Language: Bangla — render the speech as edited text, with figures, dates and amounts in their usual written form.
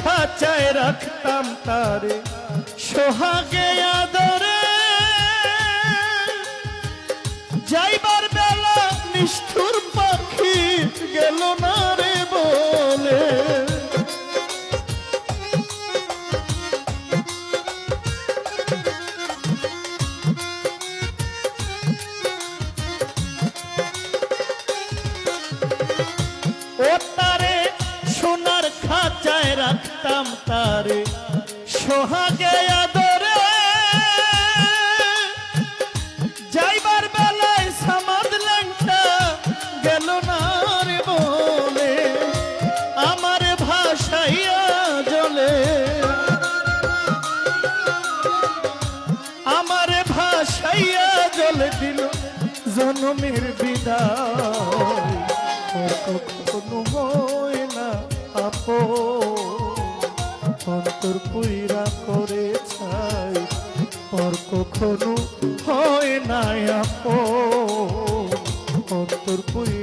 খাঁচায় রাখতাম তারে সোহাগে আদরে, যাইবার বেলা নিষ্ঠুর পাখি গেল না রে বলে। ও তারে সোনার খাঁচায় রাখতাম তারে সোহাগে আদরে, যাইবার বেলায় সামাদ ল্যাংটা গেল না রে বলে। আমার ভাসাইয়া জলে, আমার ভাসাইয়া জলে দিল জনমের বিদায়। কখনো হয় না আপন, অন্তর পুইরা করে ছাই, পর কখনো হয় না আপন, অন্তর পুইরা